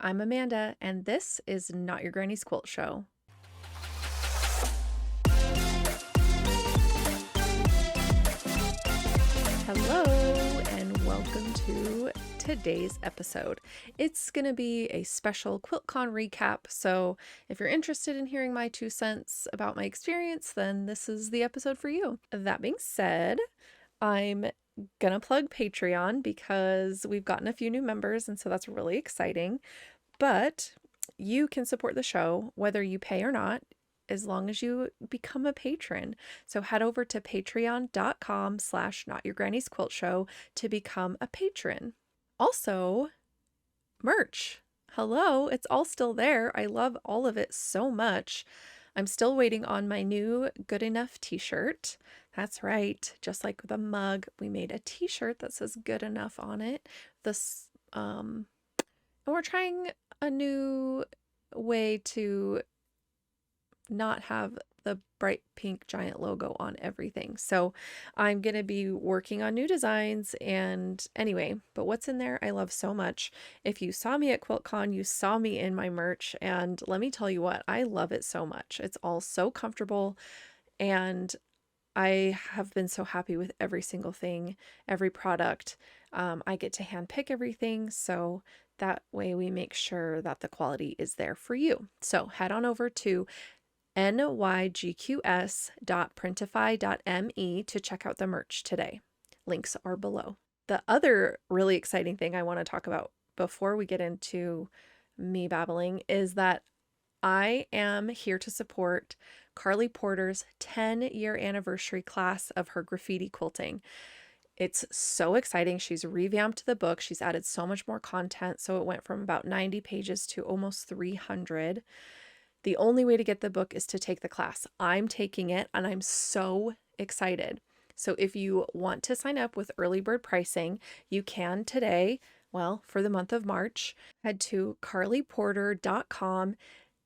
I'm Amanda, and this is Not Your Granny's Quilt Show. Hello, and welcome to today's episode. It's going to be a special QuiltCon recap, so if you're interested in hearing my 2 cents about my experience, then this is the episode for you. That being said, I'm gonna plug Patreon because we've gotten a few new members, and so that's really exciting. But you can support the show whether you pay or not, as long as you become a patron. So head over to patreon.com/notyourgranny'squiltshow to become a patron. Also, merch. Hello, it's all still there. I love all of it so much. I'm still waiting on my new Good Enough t-shirt. That's right. Just like the mug, we made a t-shirt that says Good Enough on it. And we're trying a new way to not have the bright pink giant logo on everything. So I'm going to be working on new designs, and anyway, but what's in there I love so much. If you saw me at QuiltCon, you saw me in my merch, and let me tell you what, I love it so much. It's all so comfortable, and I have been so happy with every single thing, every product. I get to hand pick everything, so that way we make sure that the quality is there for you. So head on over to nygqs.printify.me to check out the merch today. Links are below. The other really exciting thing I want to talk about before we get into me babbling is that I am here to support Carly Porter's 10-year anniversary class of her graffiti quilting. It's so exciting. She's revamped the book. She's added so much more content. So it went from about 90 pages to almost 300. The only way to get the book is to take the class. I'm taking it, and I'm so excited. So if you want to sign up with early bird pricing, you can today. Well, for the month of March, head to carlyporter.com,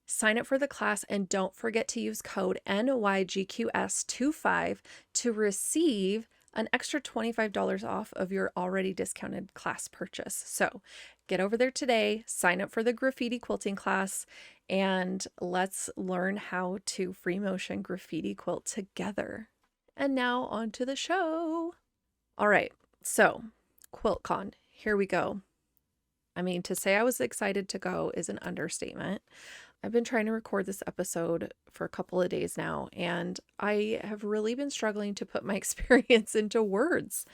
sign up for the class, and don't forget to use code NYGQS25 to receive an extra $25 off of your already discounted class purchase. So get over there today, sign up for the graffiti quilting class, and let's learn how to free motion graffiti quilt together. And now on to the show. All right, so QuiltCon, here we go. I mean, to say I was excited to go is an understatement. I've been trying to record this episode for a couple of days now, and I have really been struggling to put my experience into words.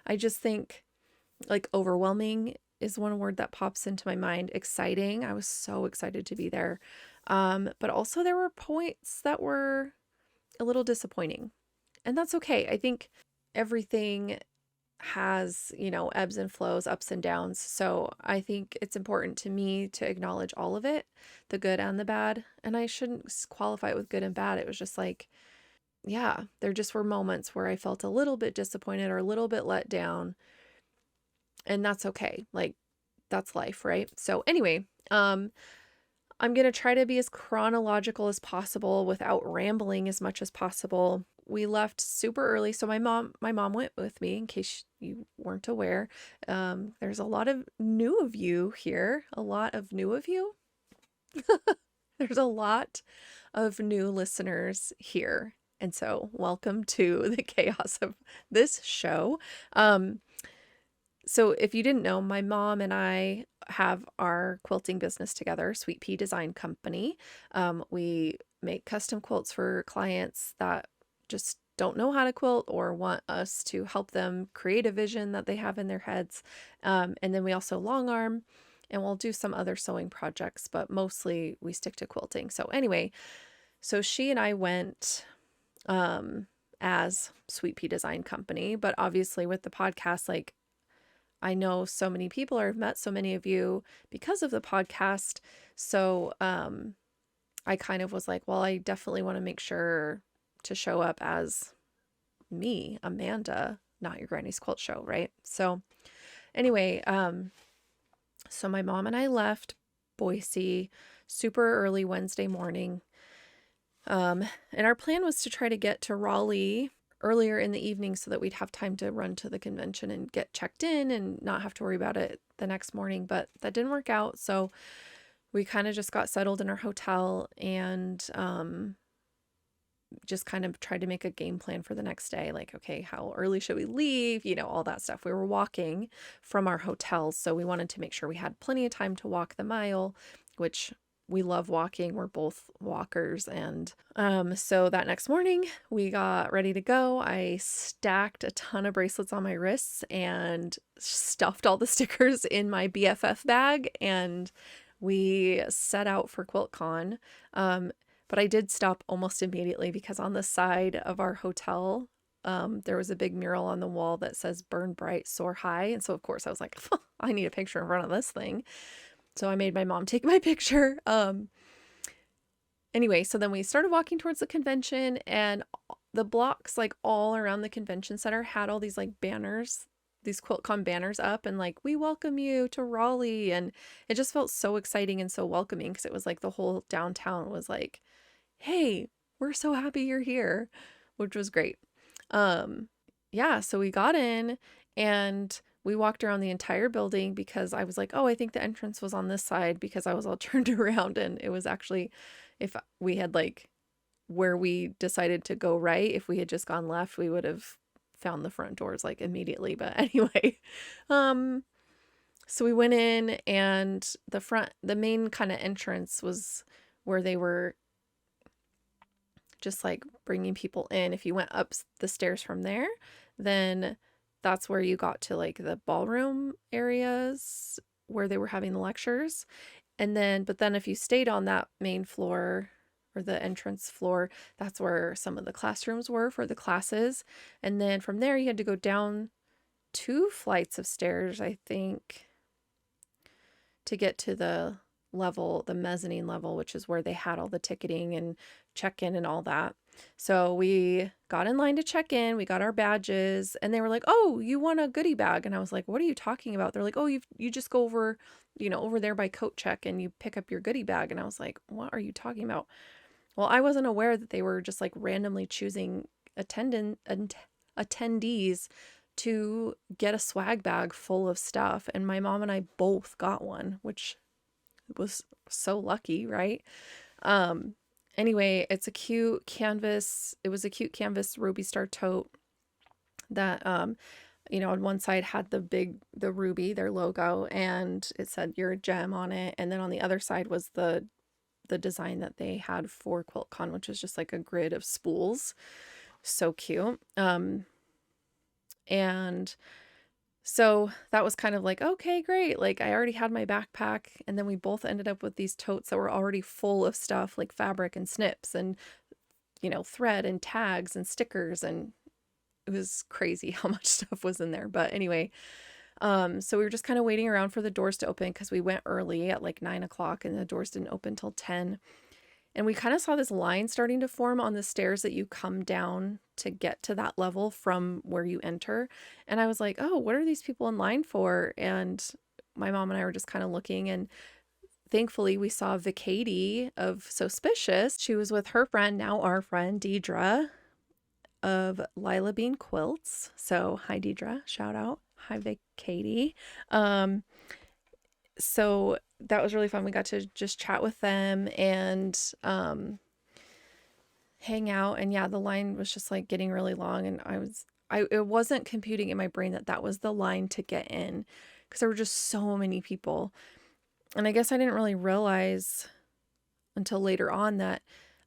I just think like overwhelming is one word that pops into my mind. Exciting. I was so excited to be there. But also there were points that were a little disappointing, and that's okay. I think everything has, ebbs and flows, ups and downs. So I think it's important to me to acknowledge all of it, the good and the bad. And I shouldn't qualify it with good and bad. It was just like, yeah, there just were moments where I felt a little bit disappointed or a little bit let down. And that's okay. Like, that's life, right? So anyway, I'm going to try to be as chronological as possible without rambling as much as possible. We left super early, so my mom went with me, in case you weren't aware. There's a lot of new of you here. A lot of new of you. There's a lot of new listeners here, and so welcome to the chaos of this show. So if you didn't know, my mom and I have our quilting business together, Sweet Pea Design Company. We make custom quilts for clients that just don't know how to quilt or want us to help them create a vision that they have in their heads. And then we also long arm, and we'll do some other sewing projects, but mostly we stick to quilting. So anyway, so she and I went as Sweet Pea Design Company, but obviously with the podcast, like, I know so many people, or I've met so many of you because of the podcast. So I kind of was like, well, I definitely want to make sure to show up as me, Amanda, Not Your Granny's Quilt Show, right? So anyway, so my mom and I left Boise super early Wednesday morning. And our plan was to try to get to Raleigh earlier in the evening so that we'd have time to run to the convention and get checked in and not have to worry about it the next morning, but that didn't work out. So we kind of just got settled in our hotel and just kind of tried to make a game plan for the next day. Like, okay, how early should we leave? You know, all that stuff. We were walking from our hotels, so we wanted to make sure we had plenty of time to walk the mile, which we love walking. We're both walkers. And so that next morning we got ready to go. I stacked a ton of bracelets on my wrists and stuffed all the stickers in my BFF bag, and we set out for QuiltCon. But I did stop almost immediately because on the side of our hotel, there was a big mural on the wall that says "Burn Bright, Soar High." And so, of course, I was like, I need a picture in front of this thing. So I made my mom take my picture. Anyway, so then we started walking towards the convention, and the blocks like all around the convention center had all these like banners, these QuiltCon banners up, and like, "We welcome you to Raleigh." And it just felt so exciting and so welcoming because it was like the whole downtown was like, "Hey, we're so happy you're here," which was great. Yeah, so we got in and we walked around the entire building because I was like, "Oh, I think the entrance was on this side," because I was all turned around, and it was actually, if we had like where we decided to go right, if we had just gone left, we would have found the front doors like immediately. But anyway, so we went in, and the main kind of entrance was where they were just like bringing people in. If you went up the stairs from there, then that's where you got to like the ballroom areas where they were having the lectures. And then, but then if you stayed on that main floor or the entrance floor, that's where some of the classrooms were for the classes. And then from there, you had to go down 2 flights of stairs, I think, to get to the mezzanine level, which is where they had all the ticketing and check-in and all that. So we got in line to check in, we got our badges, and they were like, "Oh, you want a goodie bag?" And I was like, "What are you talking about?" They're like, "Oh, you just go over, over there by coat check and you pick up your goodie bag." And I was like, "What are you talking about?" Well, I wasn't aware that they were just like randomly choosing attendees to get a swag bag full of stuff, and my mom and I both got one, which was so lucky, right? Anyway, it's a cute canvas. It was a cute canvas Ruby Star tote that, on one side had the Ruby, their logo, and it said "You're a gem" on it. And then on the other side was the design that they had for QuiltCon, which is just like a grid of spools. So cute. And so that was kind of like, okay, great. Like, I already had my backpack, and then we both ended up with these totes that were already full of stuff like fabric and snips and, thread and tags and stickers. And it was crazy how much stuff was in there. But anyway, so we were just kind of waiting around for the doors to open because we went early at like 9 o'clock and the doors didn't open till 10. And we kind of saw this line starting to form on the stairs that you come down to get to that level from where you enter. And I was like, "Oh, what are these people in line for?" And my mom and I were just kind of looking, and thankfully we saw Vicady of Suspicious. She was with her friend, now our friend, Deidre of Lila Bean Quilts. So hi, Deidre, shout out. Hi, Vicady. So that was really fun. We got to just chat with them and hang out. And yeah, the line was just like getting really long, and it wasn't computing in my brain that was the line to get in because there were just so many people. And I guess I didn't really realize until later on that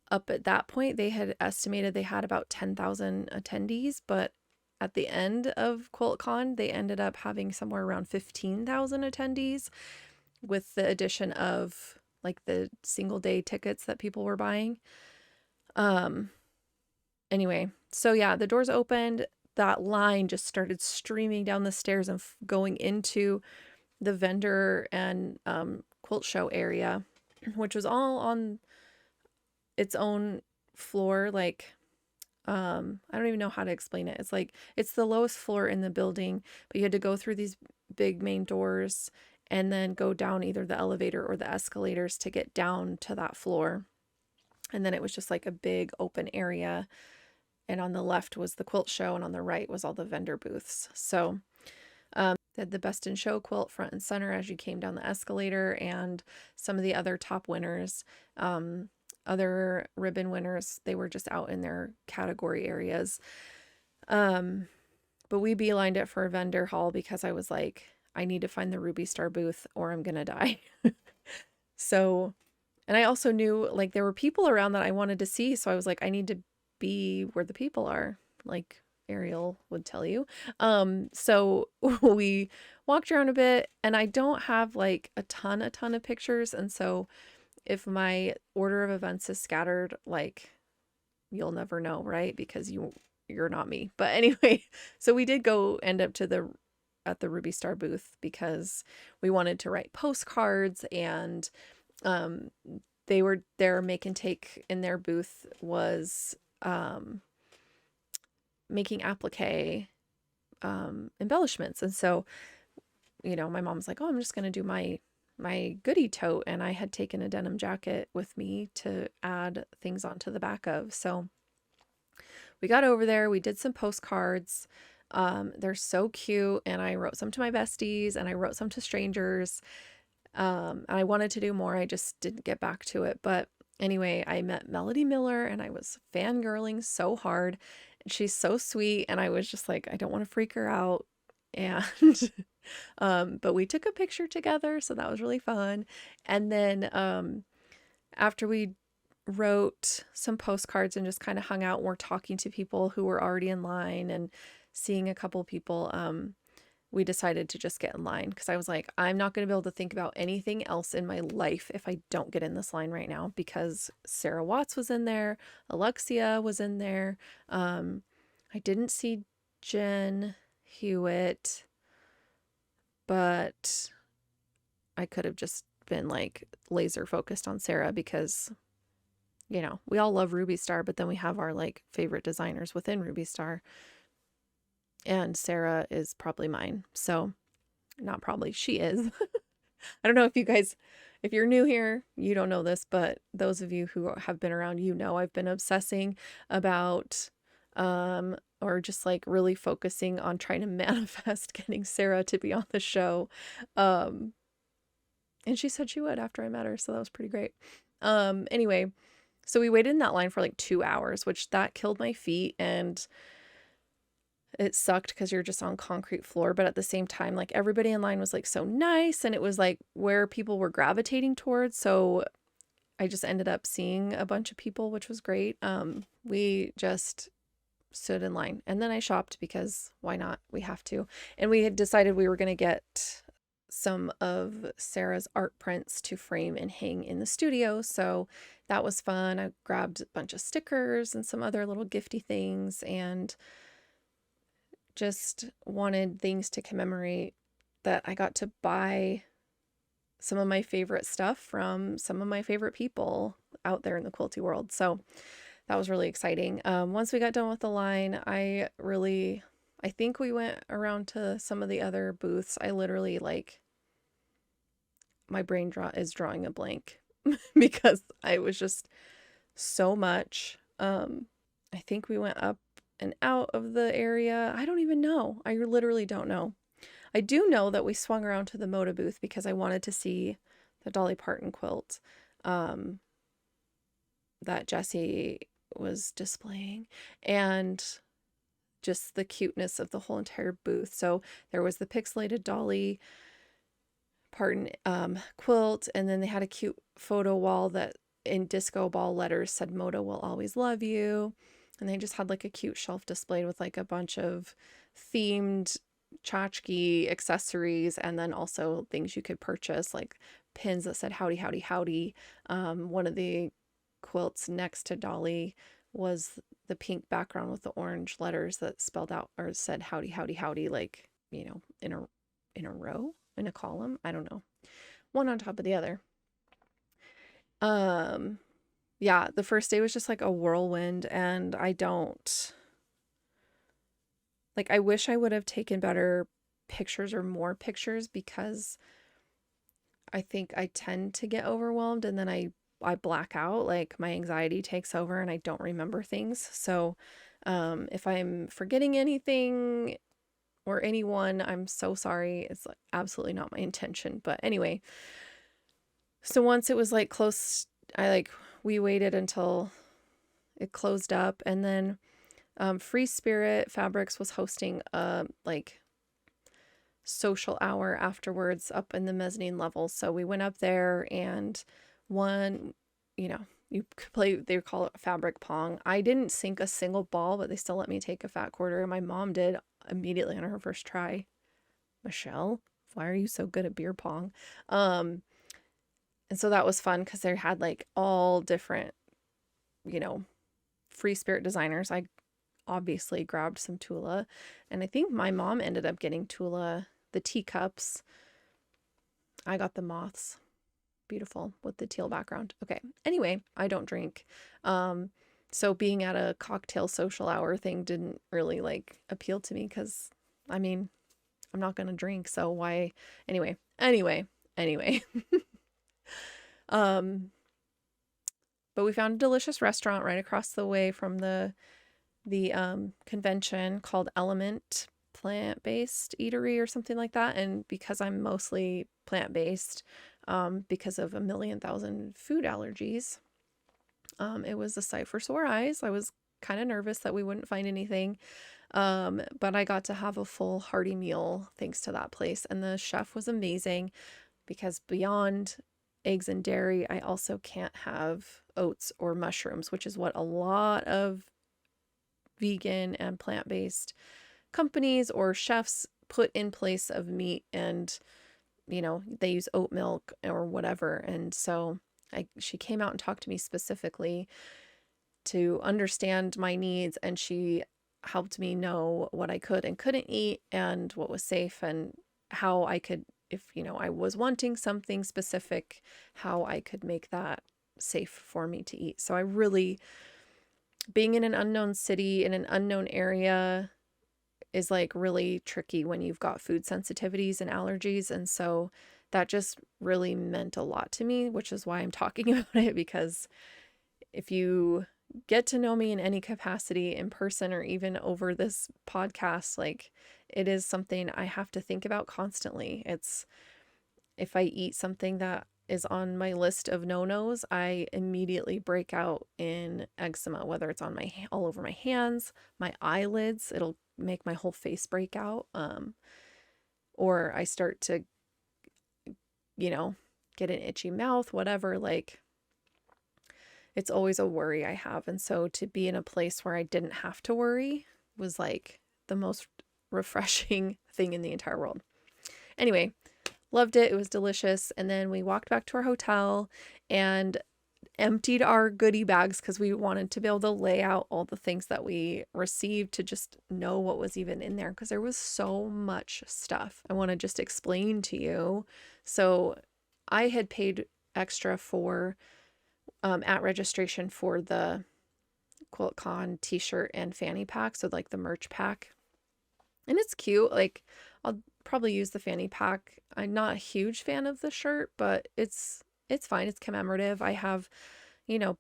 up at that point they had estimated they had about 10,000 attendees, but at the end of QuiltCon, they ended up having somewhere around 15,000 attendees with the addition of like the single day tickets that people were buying. Anyway, so yeah, the doors opened. That line just started streaming down the stairs and going into the vendor and quilt show area, which was all on its own floor. Like, I don't even know how to explain it. It's like, it's the lowest floor in the building, but you had to go through these big main doors and then go down either the elevator or the escalators to get down to that floor. And then it was just like a big open area. And on the left was the quilt show, and on the right was all the vendor booths. So They had the Best in Show quilt front and center as you came down the escalator, and some of the other top winners, other ribbon winners, they were just out in their category areas. But we beelined it for a vendor hall because I was like, I need to find the Ruby Star booth or I'm gonna die. So, and I also knew like there were people around that I wanted to see, so I was like, I need to be where the people are, like Ariel would tell you. So we walked around a bit, and I don't have like a ton of pictures, and so if my order of events is scattered, like you'll never know, right? Because you're not me. But anyway, so we did go end up to at the Ruby Star booth because we wanted to write postcards, and they were their make and take in their booth was making applique embellishments. And so, my mom's like, oh, I'm just gonna do my goodie tote, and I had taken a denim jacket with me to add things onto the back of. So we got over there, we did some postcards. They're so cute, and I wrote some to my besties, and I wrote some to strangers. And I wanted to do more, I just didn't get back to it. But anyway, I met Melody Miller, and I was fangirling so hard. And she's so sweet, and I was just like, I don't want to freak her out. And but we took a picture together, so that was really fun. And then after we wrote some postcards and just kind of hung out and were talking to people who were already in line and seeing a couple of people, we decided to just get in line because I was like, I'm not going to be able to think about anything else in my life if I don't get in this line right now, because Sarah Watts was in there, Alexia was in there. I didn't see Jen Hewitt, but I could have just been like laser focused on Sarah because, we all love Ruby Star, but then we have our like favorite designers within Ruby Star. And Sarah is probably mine. So, not probably, she is. I don't know if you guys, if you're new here, you don't know this, but those of you who have been around, I've been obsessing about, or just like really focusing on trying to manifest getting Sarah to be on the show. And she said she would after I met her, so that was pretty great. Anyway, so we waited in that line for like 2 hours, which that killed my feet, and it sucked because you're just on concrete floor. But at the same time, like everybody in line was like so nice, and it was like where people were gravitating towards. So I just ended up seeing a bunch of people, which was great. We just stood in line, and then I shopped because why not? We have to. And we had decided we were going to get some of Sarah's art prints to frame and hang in the studio. So that was fun. I grabbed a bunch of stickers and some other little gifty things, and just wanted things to commemorate that I got to buy some of my favorite stuff from some of my favorite people out there in the quilty world. So that was really exciting. Once we got done with the line, I think we went around to some of the other booths. I literally my brain is drawing a blank because I was just so much. I think we went up and out of the area. I don't even know. I literally don't know. I do know that we swung around to the Moda booth because I wanted to see the Dolly Parton quilt that Jessie was displaying, and just the cuteness of the whole entire booth. So there was the pixelated Dolly Parton quilt, and then they had a cute photo wall that in disco ball letters said Moda will always love you. And they just had like a cute shelf displayed with like a bunch of themed tchotchke accessories, and then also things you could purchase, like pins that said howdy, howdy, howdy. One of the quilts next to Dolly was the pink background with the orange letters that spelled out or said howdy, howdy, howdy, like, in a row, in a column. I don't know. One on top of the other. Yeah, the first day was just like a whirlwind, and I wish I would have taken better pictures or more pictures, because I think I tend to get overwhelmed and then I black out, like my anxiety takes over and I don't remember things. So if I'm forgetting anything, or anyone, I'm so sorry. It's like absolutely not my intention. But anyway, so once it was like close, we waited until it closed up, and then Free Spirit Fabrics was hosting a like social hour afterwards up in the mezzanine level. So we went up there and one, you could play, they call it fabric pong. I didn't sink a single ball, but they still let me take a fat quarter. My mom did immediately on her first try. Michelle, why are you so good at beer pong? And so that was fun because they had like all different, Free Spirit designers. I obviously grabbed some Tula, and I think my mom ended up getting Tula, the teacups. I got the moths. Beautiful with the teal background. Okay. Anyway, I don't drink. So being at a cocktail social hour thing didn't really like appeal to me because I mean, I'm not going to drink. So why? Anyway. But we found a delicious restaurant right across the way from the convention called Element Plant-Based Eatery or something like that. And because I'm mostly plant-based, because of a million thousand food allergies, it was a sight for sore eyes. I was kind of nervous that we wouldn't find anything. But I got to have a full hearty meal thanks to that place. And the chef was amazing because beyond eggs and dairy, I also can't have oats or mushrooms, which is what a lot of vegan and plant-based companies or chefs put in place of meat, and they use oat milk or whatever. And so she came out and talked to me specifically to understand my needs, and she helped me know what I could and couldn't eat and what was safe, and how I could, if I was wanting something specific, how I could make that safe for me to eat. So I really, being in an unknown city, in an unknown area, is like really tricky when you've got food sensitivities and allergies. And so that just really meant a lot to me, which is why I'm talking about it, because if you get to know me in any capacity in person or even over this podcast, like it is something I have to think about constantly. It's, if I eat something that is on my list of no-nos, I immediately break out in eczema, whether it's on all over my hands, my eyelids, it'll make my whole face break out. Or I start to, get an itchy mouth, whatever, like it's always a worry I have. And so to be in a place where I didn't have to worry was like the most refreshing thing in the entire world. Anyway, loved it. It was delicious. And then we walked back to our hotel and emptied our goodie bags because we wanted to be able to lay out all the things that we received to just know what was even in there, because there was so much stuff I want to just explain to you. So I had paid extra for at registration for the QuiltCon t-shirt and fanny pack, so like the merch pack, and it's cute. Like I'll probably use the fanny pack. I'm not a huge fan of the shirt, but it's fine. It's commemorative. I have,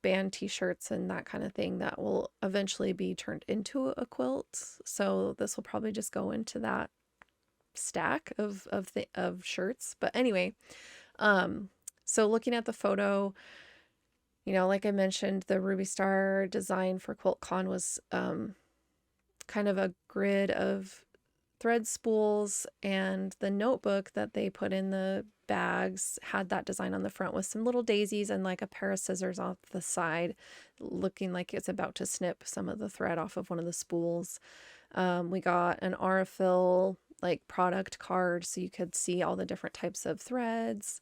band t-shirts and that kind of thing that will eventually be turned into a quilt. So this will probably just go into that stack of shirts. But anyway, so looking at the photo, like I mentioned, the Ruby Star design for QuiltCon was kind of a grid of thread spools, and the notebook that they put in the bags had that design on the front with some little daisies and like a pair of scissors off the side, looking like it's about to snip some of the thread off of one of the spools. We got an Aurifil like product card so you could see all the different types of threads,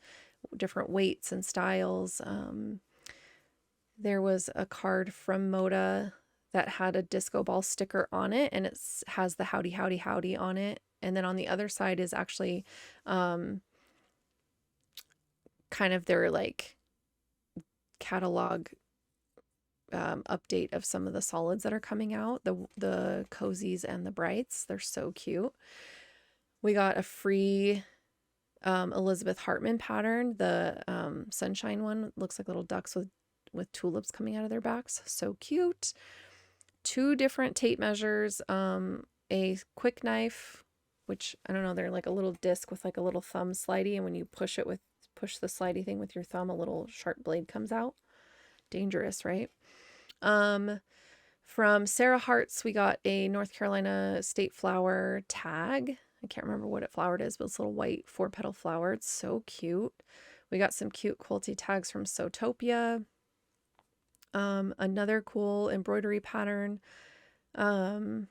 different weights and styles. There was a card from Moda that had a disco ball sticker on it, and it has the howdy howdy howdy on it. And then on the other side is actually kind of their like catalog update of some of the solids that are coming out, the cozies and the brights. They're so cute. We got a free Elizabeth Hartman pattern. The sunshine one looks like little ducks with tulips coming out of their backs. So cute. 2 different tape measures, a quick knife which I don't know, they're like a little disc with like a little thumb slidey, and when you push the slidey thing with your thumb, a little sharp blade comes out. Dangerous, right? From Sarah Hart's, we got a North Carolina state flower tag. I can't remember what flower it is, but it's a little white 4-petal flower. It's so cute. We got some cute quilty tags from Sewtopia. Another cool embroidery pattern. The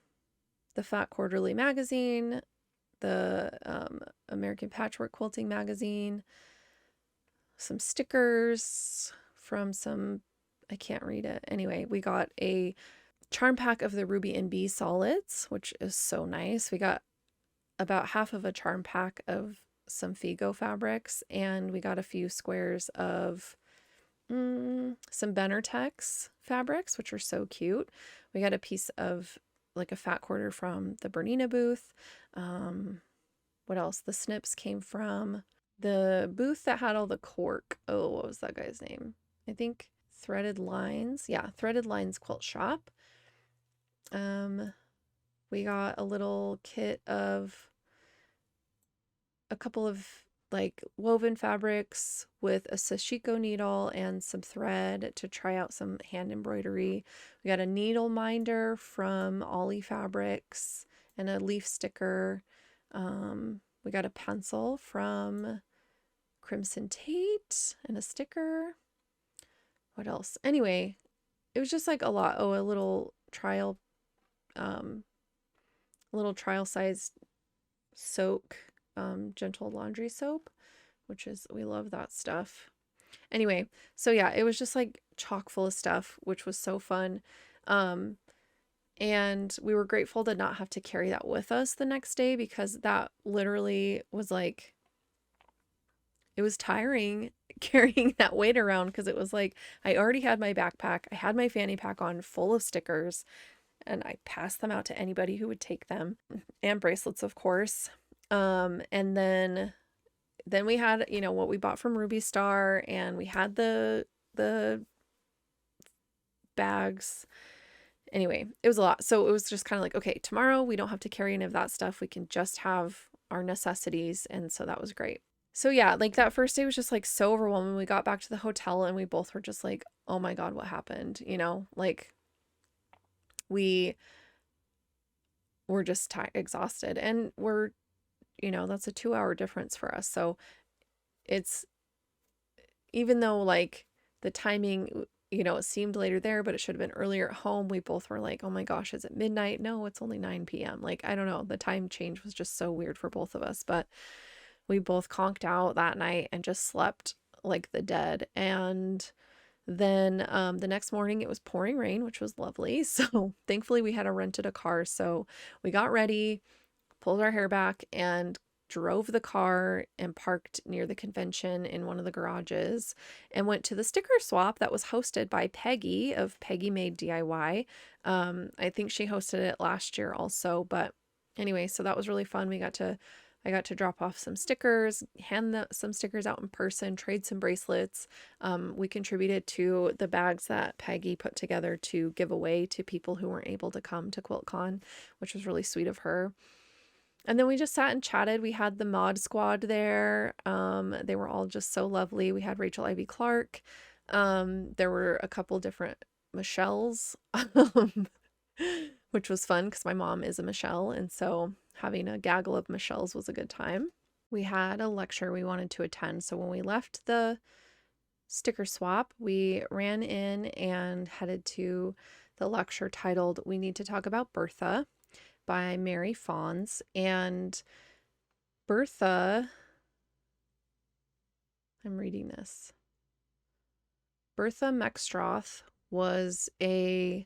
Fat Quarterly magazine, the American Patchwork Quilting magazine, some stickers from some, I can't read it. Anyway, we got a charm pack of the Ruby and Bee solids, which is so nice. We got about half of a charm pack of some Figo fabrics, and we got a few squares of some Benartex fabrics, which are so cute. We got a piece of like a fat quarter from the Bernina booth. What else? The snips came from the booth that had all the cork. Oh, what was that guy's name? I think Threaded Lines. Yeah, Threaded Lines Quilt Shop. We got a little kit of a couple of like woven fabrics with a sashiko needle and some thread to try out some hand embroidery. We got a needle minder from Ollie Fabrics and a leaf sticker. We got a pencil from Crimson Tate and a sticker. What else? Anyway, it was just like a lot. Oh, a little trial sized soak gentle laundry soap, which is, we love that stuff. Anyway, so yeah, it was just like chock full of stuff, which was so fun. And we were grateful to not have to carry that with us the next day, because that literally was like, it was tiring carrying that weight around, because it was like I already had my backpack, I had my fanny pack on full of stickers, and I passed them out to anybody who would take them, and bracelets, of course. And then we had, you know, what we bought from Ruby Star, and we had the bags. Anyway, it was a lot. So it was just kind of like, okay, tomorrow we don't have to carry any of that stuff. We can just have our necessities. And so that was great. So yeah, like that first day was just like so overwhelming. We got back to the hotel and we both were just like, oh my God, what happened? You know, like we were just exhausted, and we're, you know, that's a 2-hour difference for us. So it's, even though like the timing, you know, it seemed later there, but it should have been earlier at home, we both were like, oh my gosh, is it midnight? No, it's only 9 p.m. Like, I don't know. The time change was just so weird for both of us, but we both conked out that night and just slept like the dead. And then the next morning it was pouring rain, which was lovely. So thankfully we had rented a car. So we got ready, pulled our hair back, and drove the car and parked near the convention in one of the garages, and went to the sticker swap that was hosted by Peggy of Peggy Made DIY. I think she hosted it last year also, but anyway, so that was really fun. I got to drop off some stickers, hand some stickers out in person, trade some bracelets. We contributed to the bags that Peggy put together to give away to people who weren't able to come to QuiltCon, which was really sweet of her. And then we just sat and chatted. We had the mod squad there. They were all just so lovely. We had Rachel Ivy Clark. There were a couple different Michelles, which was fun because my mom is a Michelle. And so having a gaggle of Michelles was a good time. We had a lecture we wanted to attend. So when we left the sticker swap, we ran in and headed to the lecture titled "We Need to Talk About Bertha" by Mary Fawns. And Bertha, I'm reading this. Bertha Meckstroth was an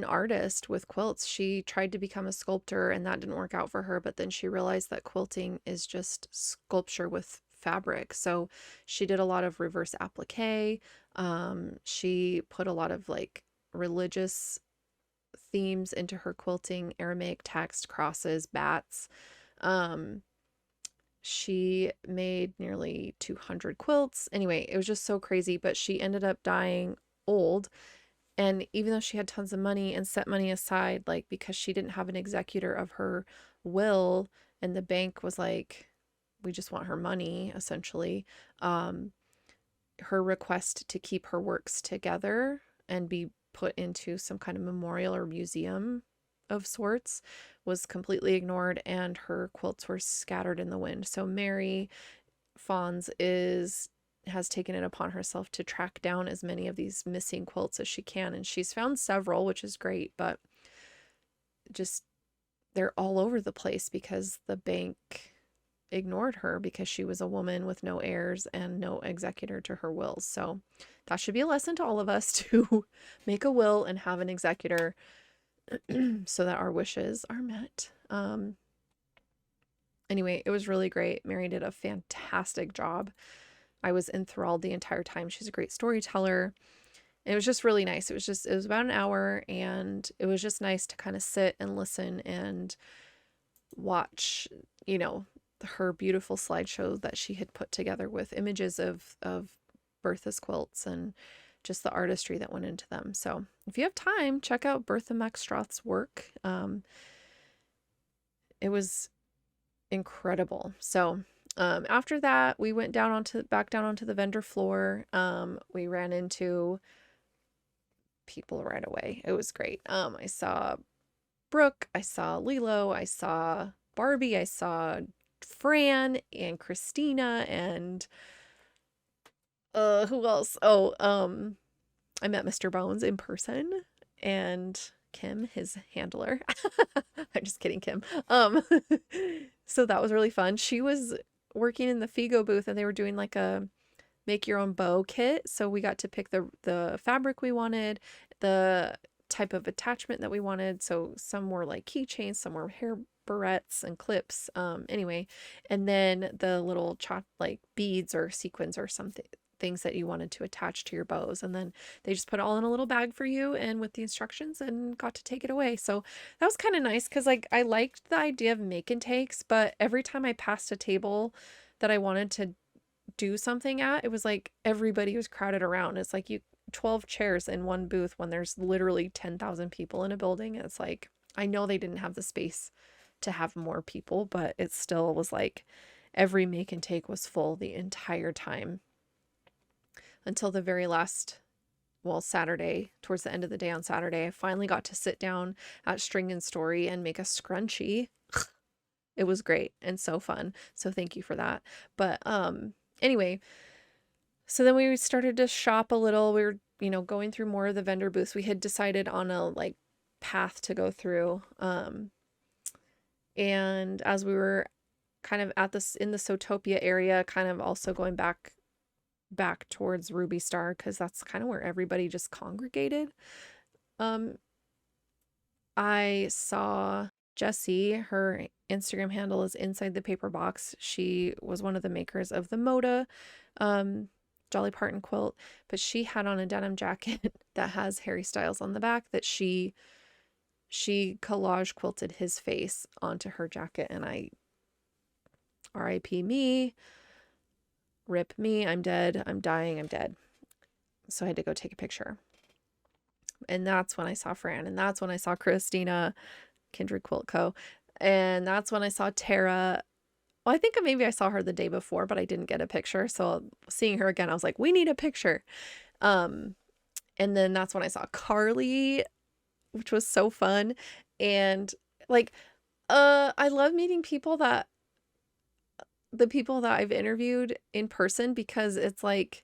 artist with quilts. She tried to become a sculptor and that didn't work out for her, but then she realized that quilting is just sculpture with fabric. So she did a lot of reverse applique. She put a lot of like religious themes into her quilting, Aramaic text, crosses, bats. She made nearly 200 quilts. Anyway, it was just so crazy, but she ended up dying old And even though she had tons of money and set money aside, like because she didn't have an executor of her will, and the bank was like, we just want her money, essentially. Um, her request to keep her works together and be put into some kind of memorial or museum of sorts was completely ignored, and her quilts were scattered in the wind. So Mary Fons has taken it upon herself to track down as many of these missing quilts as she can, and she's found several, which is great, but just they're all over the place because the bank ignored her because she was a woman with no heirs and no executor to her wills. So that should be a lesson to all of us to make a will and have an executor so that our wishes are met. Anyway, it was really great. Mary did a fantastic job. I was enthralled the entire time. She's a great storyteller. It was just really nice. It was about an hour, and it was just nice to kind of sit and listen and watch, her beautiful slideshow that she had put together with images of Bertha's quilts and just the artistry that went into them. So if you have time, check out Bertha Maxstroth's work. It was incredible. So after that, we went back down onto the vendor floor. We ran into people right away. It was great. I saw Brooke, I saw Lilo, I saw Barbie, I saw Fran and Christina, and who else? Oh, I met Mr. Bones in person, and Kim, his handler. I'm just kidding, Kim. So that was really fun. She was working in the Figo booth, and they were doing like a make your own bow kit. So we got to pick the fabric we wanted, the type of attachment that we wanted. So some were like keychains, some were hair barrettes and clips. Anyway, and then the little like beads or sequins or something, things that you wanted to attach to your bows, and then they just put it all in a little bag for you and with the instructions, and got to take it away. So that was kind of nice because like I liked the idea of make and takes, but every time I passed a table that I wanted to do something at, it was like everybody was crowded around. It's like 12 chairs in one booth when there's literally 10,000 people in a building. It's like, I know they didn't have the space to have more people, but it still was like every make and take was full the entire time until the very last, Saturday, towards the end of the day on Saturday. I finally got to sit down at String and Story and make a scrunchie. It was great and so fun. So thank you for that. But anyway, so then we started to shop a little. We were, going through more of the vendor booths. We had decided on a like path to go through. And as we were kind of in the Sotopia area, kind of also going back towards Ruby Star, because that's kind of where everybody just congregated. I saw Jessie, her Instagram handle is Inside the Paper Box. She was one of the makers of the Moda Dolly Parton quilt, but she had on a denim jacket that has Harry Styles on the back that she collage quilted his face onto her jacket, and I R.I.P. me, rip me, I'm dead, I'm dying, I'm dead. So I had to go take a picture. And that's when I saw Fran, and that's when I saw Christina, Kindred Quilt Co. And that's when I saw Tara. Well, I think maybe I saw her the day before, but I didn't get a picture. So seeing her again, I was like, we need a picture. And then that's when I saw Carly, which was so fun. And like, I love meeting the people that I've interviewed in person, because it's like,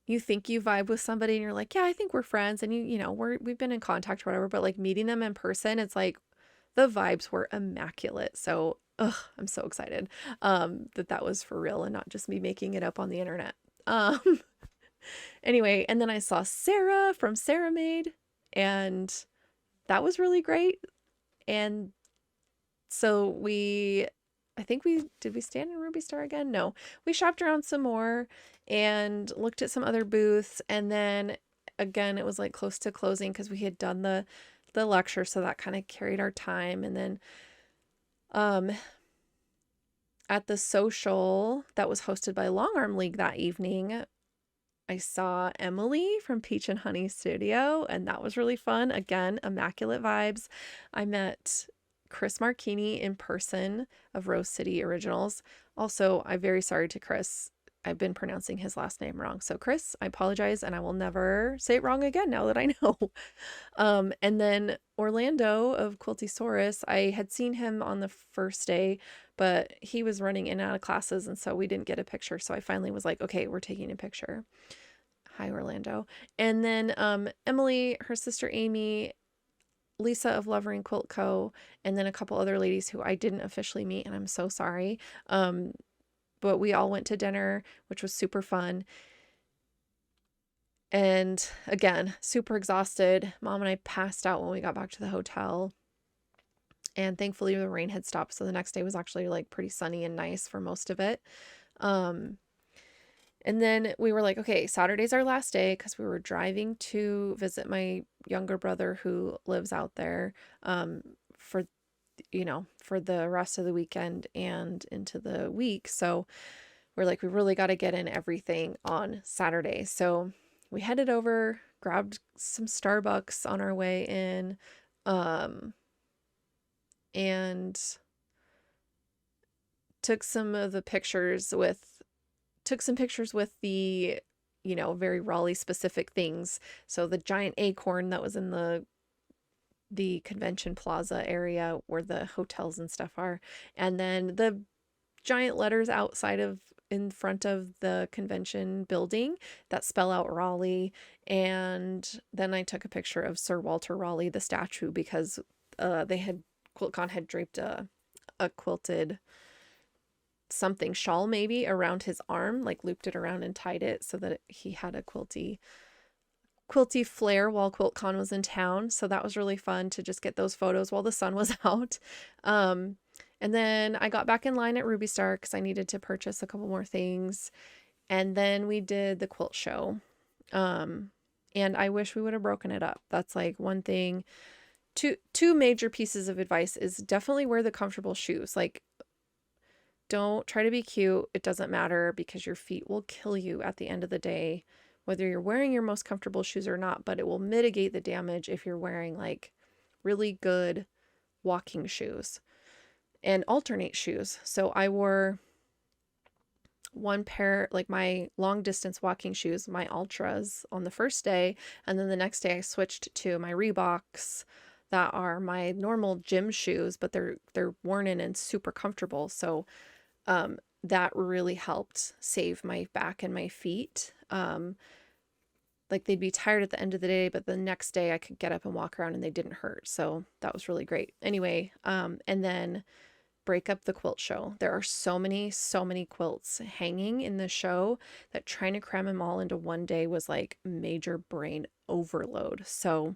you think you vibe with somebody and you're like, yeah, I think we're friends, and we've been in contact or whatever, but like meeting them in person, it's like the vibes were immaculate. So I'm so excited that was for real and not just me making it up on the internet. Anyway, and then I saw Sarah from Sarah Made, and that was really great. And so I think did we stand in Ruby Star again? No, we shopped around some more and looked at some other booths. And then again, it was like close to closing because we had done the lecture. So that kind of carried our time. And then, at the social that was hosted by Long Arm League that evening, I saw Emily from Peach and Honey Studio, and that was really fun. Again, immaculate vibes. I met Chris Marchini in person of Rose City Originals. Also, I'm very sorry to Chris. I've been pronouncing his last name wrong. So, Chris, I apologize, and I will never say it wrong again now that I know. And then Orlando of Quiltisaurus, I had seen him on the first day, but he was running in and out of classes, and so we didn't get a picture. So I finally was like, okay, we're taking a picture. Hi, Orlando. And then Emily, her sister Amy, Lisa of Lovering Quilt Co., and then a couple other ladies who I didn't officially meet, and I'm so sorry. But we all went to dinner, which was super fun. And again, super exhausted. Mom and I passed out when we got back to the hotel. And thankfully the rain had stopped. So the next day was actually like pretty sunny and nice for most of it. And then we were like, okay, Saturday's our last day because we were driving to visit my younger brother who lives out there for, for the rest of the weekend and into the week. So we're like, we really got to get in everything on Saturday. So we headed over, grabbed some Starbucks on our way in, and took some pictures with the, very Raleigh specific things. So the giant acorn that was in the convention plaza area where the hotels and stuff are, and then the giant letters in front of the convention building that spell out Raleigh. And then I took a picture of Sir Walter Raleigh, the statue, because QuiltCon had draped a quilted something shawl maybe around his arm, like looped it around and tied it so that he had a quilty flair while QuiltCon was in town. So that was really fun to just get those photos while the sun was out. And then I got back in line at Ruby Star because I needed to purchase a couple more things. And then we did the quilt show. And I wish we would have broken it up. That's like one thing. Two major pieces of advice is definitely wear the comfortable shoes. Like, don't try to be cute. It doesn't matter because your feet will kill you at the end of the day, whether you're wearing your most comfortable shoes or not, but it will mitigate the damage if you're wearing like really good walking shoes. And alternate shoes. So I wore one pair, like my long distance walking shoes, my Ultras, on the first day. And then the next day I switched to my Reeboks that are my normal gym shoes, but they're worn in and super comfortable. So that really helped save my back and my feet. Like they'd be tired at the end of the day, but the next day I could get up and walk around and they didn't hurt. So that was really great. Anyway, and then break up the quilt show. There are so many quilts hanging in the show that trying to cram them all into one day was like major brain overload. So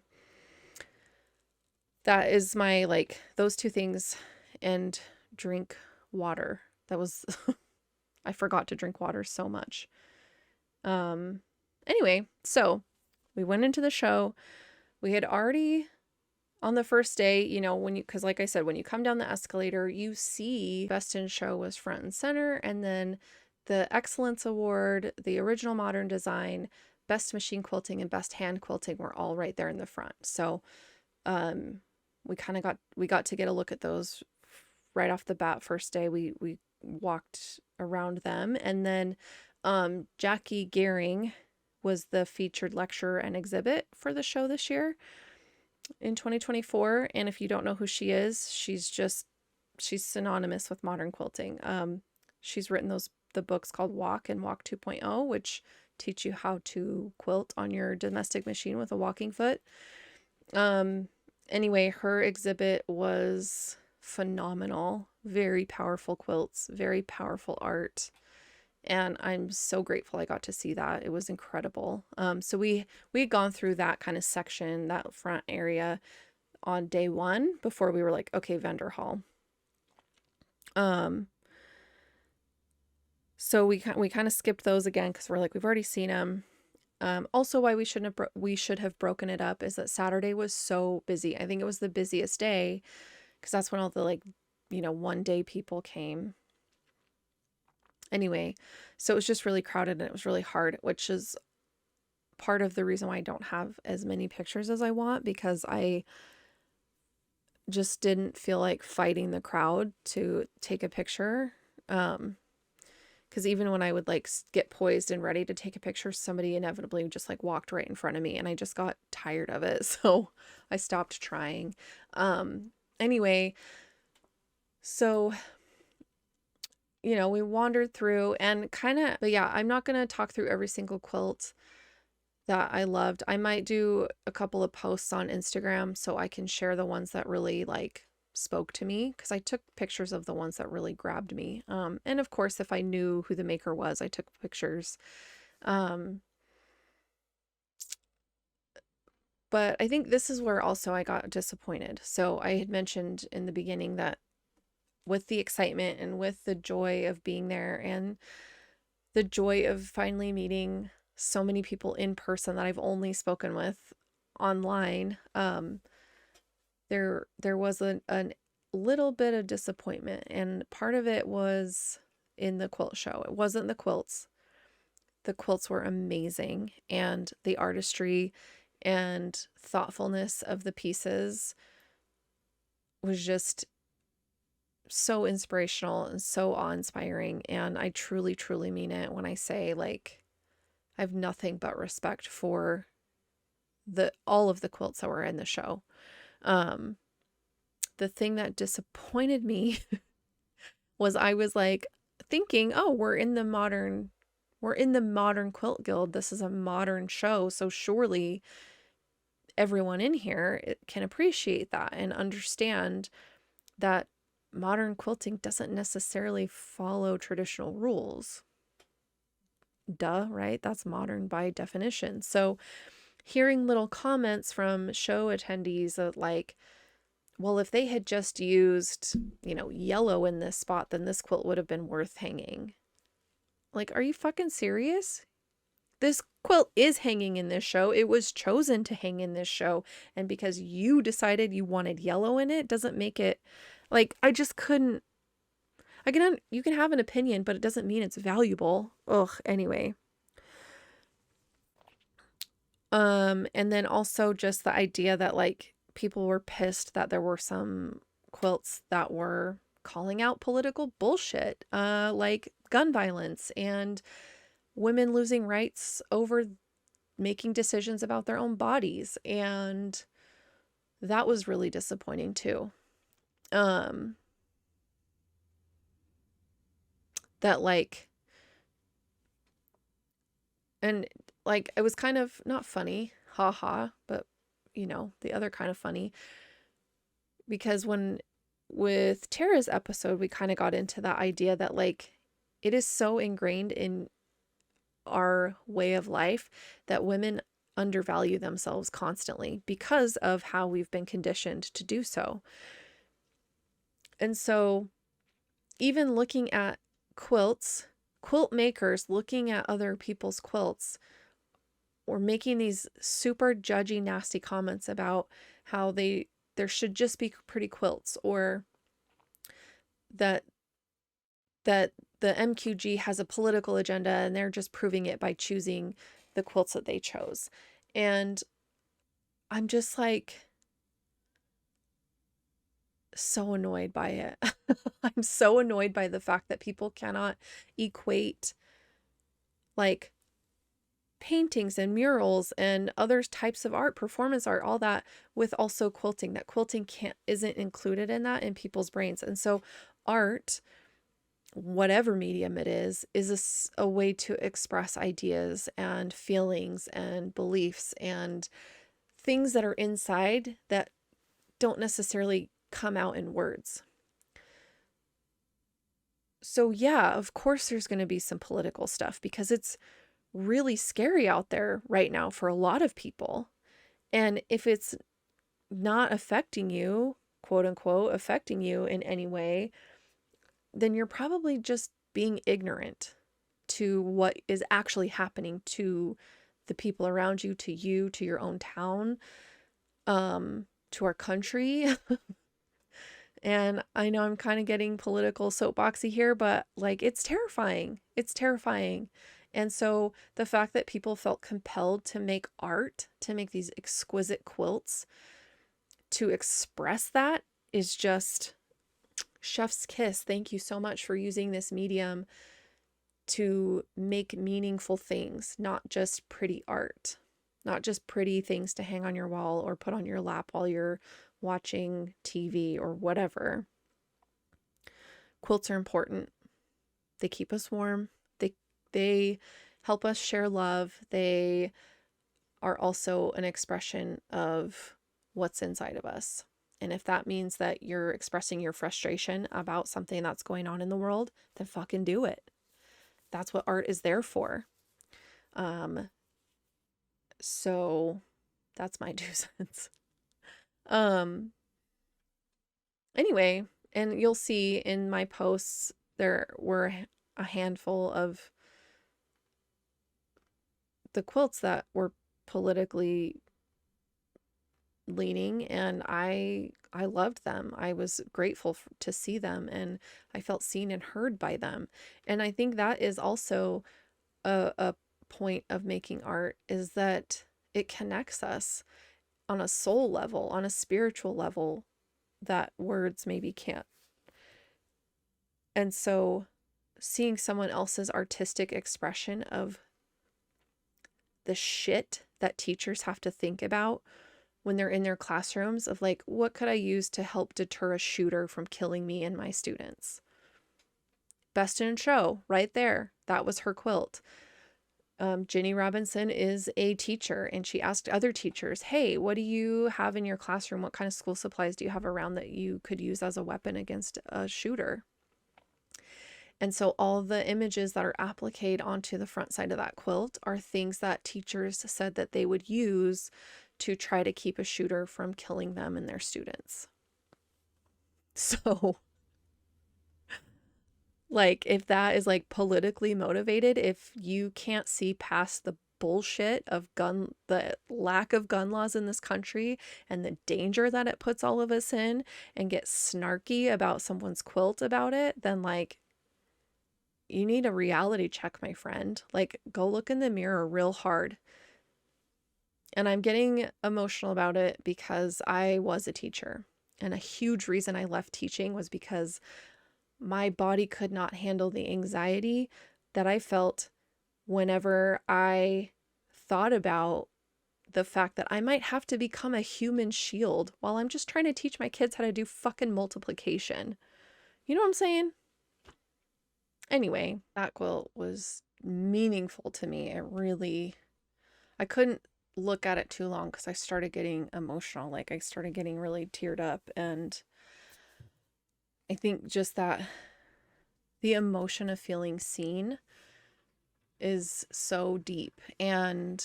that is my, like, those two things, and drink water. That was, I forgot to drink water so much. Anyway, so we went into the show. We had already, on the first day, because like I said, when you come down the escalator, you see Best in Show was front and center, and then the Excellence Award, the Original Modern Design, Best Machine Quilting, and Best Hand Quilting were all right there in the front. So we got to get a look at those right off the bat. First day we walked around them, and then Jackie Gehring was the featured lecturer and exhibit for the show this year in 2024. And if you don't know who she is, she's synonymous with modern quilting. She's written the books called Walk and Walk 2.0, which teach you how to quilt on your domestic machine with a walking foot. Anyway, her exhibit was phenomenal. Very powerful quilts, very powerful art. And I'm so grateful I got to see that. It was incredible. So we had gone through that kind of section, that front area, on day one before we were like, okay, vendor hall. So we kind of skipped those again because we're like, we've already seen them. Also, why we should have broken it up is that Saturday was so busy. I think it was the busiest day because that's when all the one day people came. Anyway, so it was just really crowded and it was really hard, which is part of the reason why I don't have as many pictures as I want, because I just didn't feel like fighting the crowd to take a picture. Because even when I would like get poised and ready to take a picture, somebody inevitably just like walked right in front of me, and I just got tired of it. So I stopped trying. Anyway, so, you know, we wandered through and kind of, but yeah, I'm not going to talk through every single quilt that I loved. I might do a couple of posts on Instagram so I can share the ones that really like spoke to me, because I took pictures of the ones that really grabbed me. And of course, if I knew who the maker was, I took pictures. But I think this is where also I got disappointed. So I had mentioned in the beginning that with the excitement and with the joy of being there and the joy of finally meeting so many people in person that I've only spoken with online, there was a little bit of disappointment, and part of it was in the quilt show. It wasn't the quilts. The quilts were amazing, and the artistry and thoughtfulness of the pieces was just so inspirational and so awe-inspiring. And I truly, truly mean it when I say, like, I have nothing but respect for all of the quilts that were in the show. The thing that disappointed me was I was like thinking, oh, we're in the Modern Quilt Guild. This is a modern show, so surely everyone in here can appreciate that and understand that modern quilting doesn't necessarily follow traditional rules. Duh, right? That's modern by definition. So hearing little comments from show attendees of like, well, if they had just used, you know, yellow in this spot, then this quilt would have been worth hanging. Like, are you fucking serious? This quilt is hanging in this show. It was chosen to hang in this show. And because you decided you wanted yellow in it, doesn't make it, like, I just couldn't. You can have an opinion, but it doesn't mean it's valuable. Ugh, anyway. And then also just the idea that like people were pissed that there were some quilts that were calling out political bullshit, like gun violence and women losing rights over making decisions about their own bodies. And that was really disappointing too. That like, and like, it was kind of not funny, haha, but you know, the other kind of funny, because with Tara's episode, we kind of got into that idea that like, it is so ingrained in our way of life that women undervalue themselves constantly because of how we've been conditioned to do so. And so even looking at quilts, quilt makers looking at other people's quilts or making these super judgy, nasty comments about how there should just be pretty quilts, or that the MQG has a political agenda and they're just proving it by choosing the quilts that they chose. And I'm just like so annoyed by it. I'm so annoyed by the fact that people cannot equate like paintings and murals and other types of art, performance art, all that, with also quilting. That quilting isn't included in that in people's brains. And so art, whatever medium it is a way to express ideas and feelings and beliefs and things that are inside that don't necessarily come out in words. So yeah, of course there's going to be some political stuff because it's really scary out there right now for a lot of people. And if it's not affecting you, quote unquote, affecting you in any way, then you're probably just being ignorant to what is actually happening to the people around you, to your own town, to our country. And I know I'm kind of getting political soapboxy here, but like, it's terrifying. It's terrifying. And so the fact that people felt compelled to make art, to make these exquisite quilts, to express that is just chef's kiss. Thank you so much for using this medium to make meaningful things, not just pretty art, not just pretty things to hang on your wall or put on your lap while you're watching TV or whatever. Quilts are important. They keep us warm. They help us share love. They are also an expression of what's inside of us. And if that means that you're expressing your frustration about something that's going on in the world, then fucking do it. That's what art is there for. So that's my 2 cents. Anyway, and you'll see in my posts, there were a handful of the quilts that were politically leaning, and I loved them. I was grateful to see them, and I felt seen and heard by them. And I think that is also a point of making art, is that it connects us on a soul level, on a spiritual level that words maybe can't. And so seeing someone else's artistic expression of the shit that teachers have to think about when they're in their classrooms, of like, what could I use to help deter a shooter from killing me and my students? Best in Show, right there. That was her quilt. Ginny Robinson is a teacher, and she asked other teachers, hey, what do you have in your classroom? What kind of school supplies do you have around that you could use as a weapon against a shooter? And so all the images that are appliqued onto the front side of that quilt are things that teachers said that they would use to try to keep a shooter from killing them and their students. So, like, if that is like politically motivated, if you can't see past the bullshit of the lack of gun laws in this country and the danger that it puts all of us in, and get snarky about someone's quilt about it, then like, you need a reality check, my friend. Like, go look in the mirror real hard. And I'm getting emotional about it because I was a teacher. And a huge reason I left teaching was because my body could not handle the anxiety that I felt whenever I thought about the fact that I might have to become a human shield while I'm just trying to teach my kids how to do fucking multiplication. You know what I'm saying? Anyway, that quilt was meaningful to me. I couldn't look at it too long because I started getting emotional. Like, I started getting really teared up. And I think just that the emotion of feeling seen is so deep. And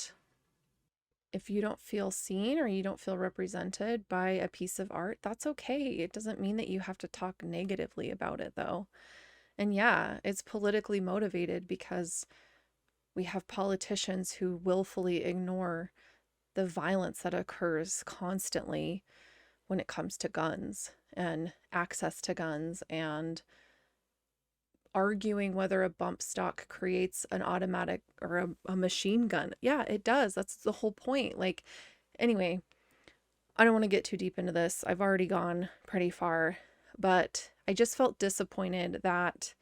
if you don't feel seen or you don't feel represented by a piece of art, that's okay. It doesn't mean that you have to talk negatively about it, though. And yeah, it's politically motivated because we have politicians who willfully ignore the violence that occurs constantly when it comes to guns and access to guns, and arguing whether a bump stock creates an automatic or a machine gun. Yeah, it does. That's the whole point. Like, anyway, I don't want to get too deep into this. I've already gone pretty far, but I just felt disappointed that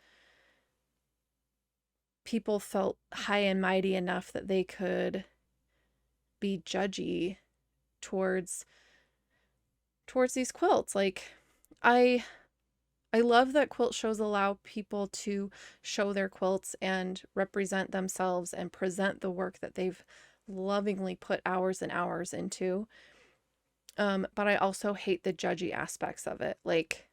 people felt high and mighty enough that they could be judgy towards these quilts. Like, I love that quilt shows allow people to show their quilts and represent themselves and present the work that they've lovingly put hours and hours into. But I also hate the judgy aspects of it. Like,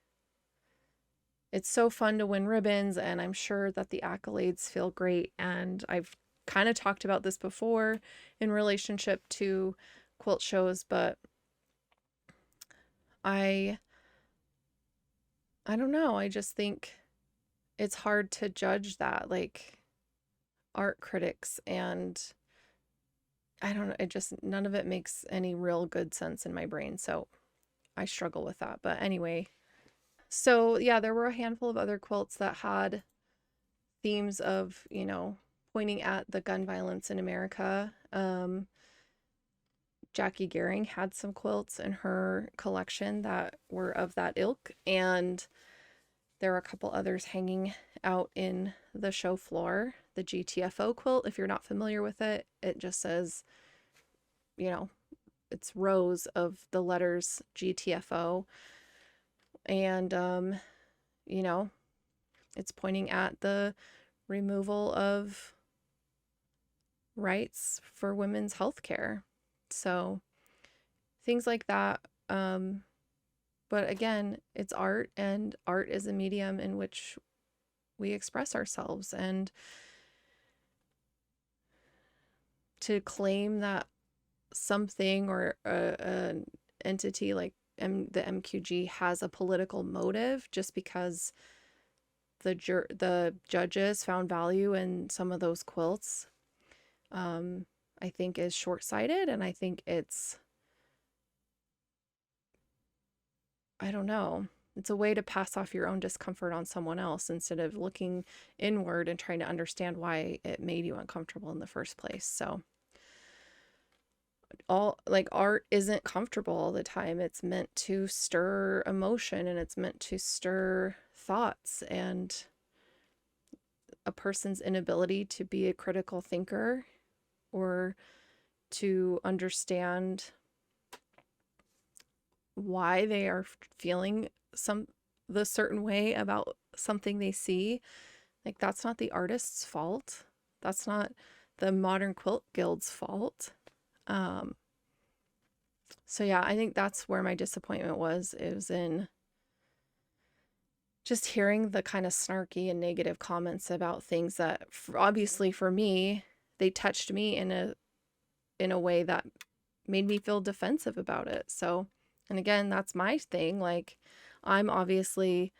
it's so fun to win ribbons, and I'm sure that the accolades feel great. And I've kind of talked about this before in relationship to quilt shows, but I don't know. I just think it's hard to judge that, like, art critics, and I don't know. It just, none of it makes any real good sense in my brain. So I struggle with that. But anyway, so yeah, there were a handful of other quilts that had themes of, pointing at the gun violence in America. Jackie Gehring had some quilts in her collection that were of that ilk, and there were a couple others hanging out in the show floor. The GTFO quilt, if you're not familiar with it, it just says, it's rows of the letters GTFO, and it's pointing at the removal of rights for women's health care. So things like that. But again, it's art, and art is a medium in which we express ourselves. And to claim that something or an entity like the MQG has a political motive just because the judges found value in some of those quilts, I think is short-sighted, and I think I don't know, it's a way to pass off your own discomfort on someone else instead of looking inward and trying to understand why it made you uncomfortable in the first place. So art isn't comfortable all the time. It's meant to stir emotion, and it's meant to stir thoughts, and a person's inability to be a critical thinker or to understand why they are feeling the certain way about something they see, like, that's not the artist's fault. That's not the Modern Quilt Guild's fault. So yeah, I think that's where my disappointment was. It was in just hearing the kind of snarky and negative comments about things that obviously for me, they touched me in a way that made me feel defensive about it. So, and again, that's my thing. Like, I'm obviously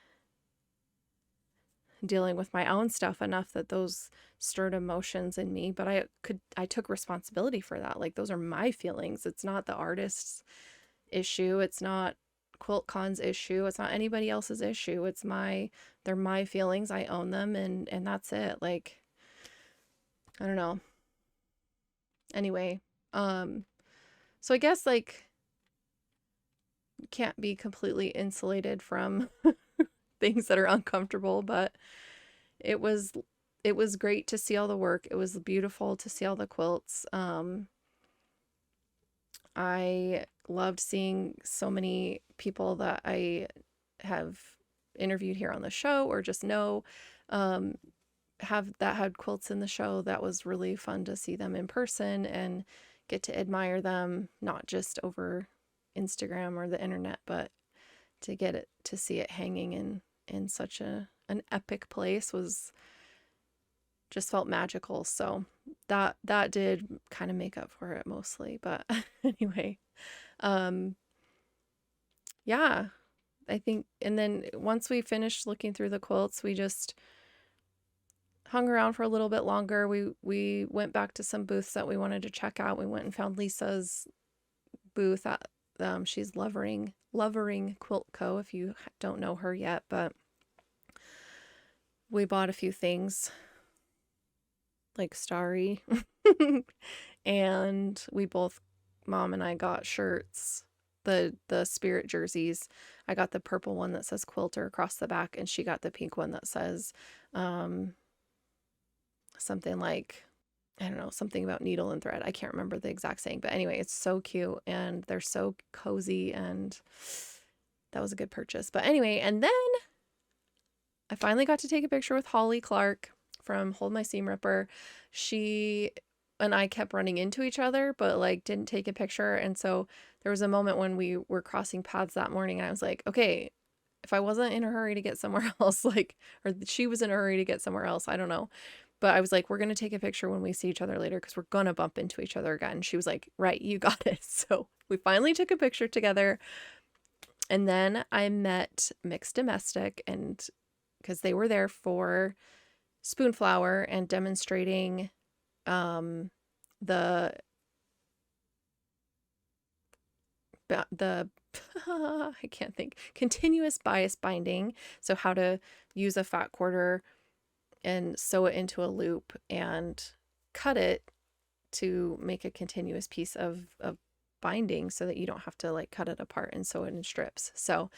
dealing with my own stuff enough that those stirred emotions in me, but I took responsibility for that. Like, those are my feelings. It's not the artist's issue. It's not QuiltCon's issue. It's not anybody else's issue. They're my feelings. I own them, and that's it. Like, I don't know. Anyway, so I guess, like, you can't be completely insulated from things that are uncomfortable, but it was great to see all the work. It was beautiful to see all the quilts. I loved seeing so many people that I have interviewed here on the show or just know had quilts in the show. That was really fun to see them in person and get to admire them, not just over Instagram or the internet, but to see it hanging in such an epic place just felt magical. So that did kind of make up for it mostly. But anyway, yeah, I think, and then once we finished looking through the quilts, we just hung around for a little bit longer. We went back to some booths that we wanted to check out. We went and found Lisa's booth at she's Lovering Quilt Co. if you don't know her yet, but we bought a few things like Starry and Mom and I got shirts, the spirit jerseys. I got the purple one that says quilter across the back, and she got the pink one that says something like, I don't know, something about needle and thread. I can't remember the exact saying, but anyway, it's so cute and they're so cozy, and that was a good purchase. But anyway, and then I finally got to take a picture with Holly Clark from Hold My Seam Ripper. She and I kept running into each other, but like didn't take a picture. And so there was a moment when we were crossing paths that morning, and I was like, okay, if I wasn't in a hurry to get somewhere else, like, or she was in a hurry to get somewhere else, I don't know. But I was like, we're going to take a picture when we see each other later because we're going to bump into each other again. She was like, right, you got it. So we finally took a picture together. And then I met Mixed Domestic, and because they were there for Spoonflower and demonstrating the I can't think, continuous bias binding. So how to use a fat quarter and sew it into a loop and cut it to make a continuous piece of binding so that you don't have to like cut it apart and sew it in strips. So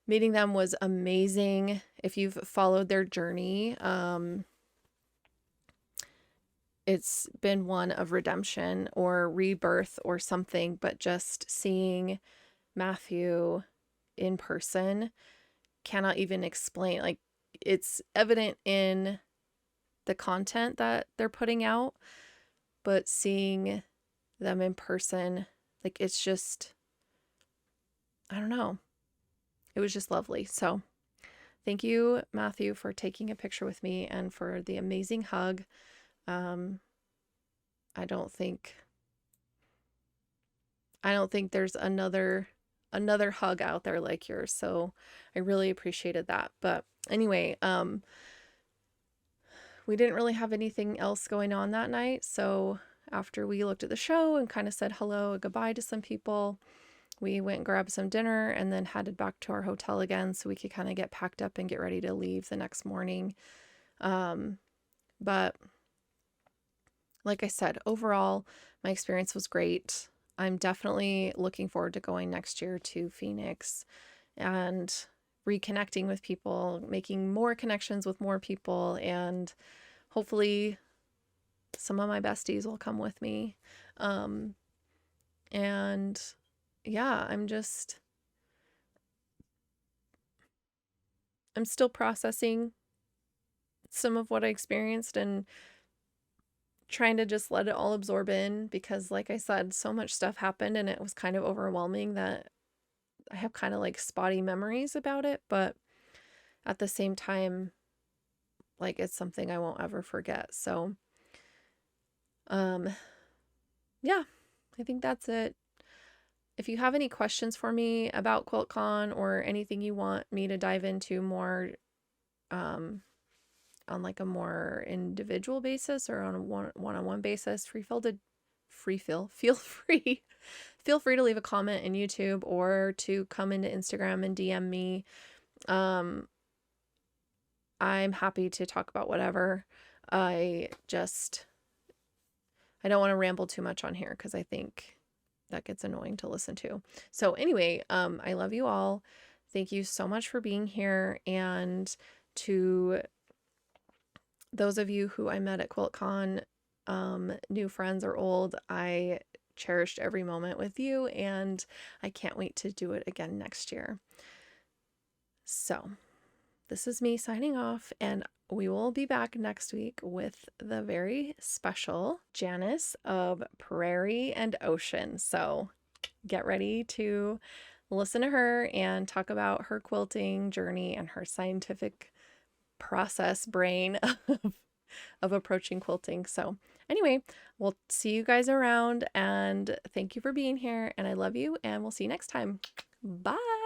meeting them was amazing. If you've followed their journey, it's been one of redemption or rebirth or something, but just seeing Matthew in person cannot even explain. Like, it's evident in the content that they're putting out, but seeing them in person, like, it's just, I don't know. It was just lovely. So thank you, Matthew, for taking a picture with me and for the amazing hug. I don't think there's another hug out there like yours. So I really appreciated that. But anyway, we didn't really have anything else going on that night. So after we looked at the show and kind of said hello and goodbye to some people, we went and grabbed some dinner and then headed back to our hotel again so we could kind of get packed up and get ready to leave the next morning. But like I said, overall, my experience was great. I'm definitely looking forward to going next year to Phoenix and reconnecting with people, making more connections with more people, and hopefully some of my besties will come with me. And yeah, I'm still processing some of what I experienced and trying to just let it all absorb in because, like I said, so much stuff happened and it was kind of overwhelming that I have kind of like spotty memories about it, but at the same time, like, it's something I won't ever forget. So, yeah, I think that's it. If you have any questions for me about QuiltCon or anything you want me to dive into more, on like a more individual basis or on a one-on-one basis, feel free to leave a comment in YouTube or to come into Instagram and DM me. I'm happy to talk about whatever. I don't want to ramble too much on here because I think that gets annoying to listen to. So anyway, I love you all. Thank you so much for being here. And to those of you who I met at QuiltCon, new friends or old, I cherished every moment with you, and I can't wait to do it again next year. So this is me signing off, and we will be back next week with the very special Janice of Prairie and Ocean. So get ready to listen to her and talk about her quilting journey and her scientific process brain of approaching quilting. So anyway, we'll see you guys around, and thank you for being here, and I love you, and we'll see you next time. Bye.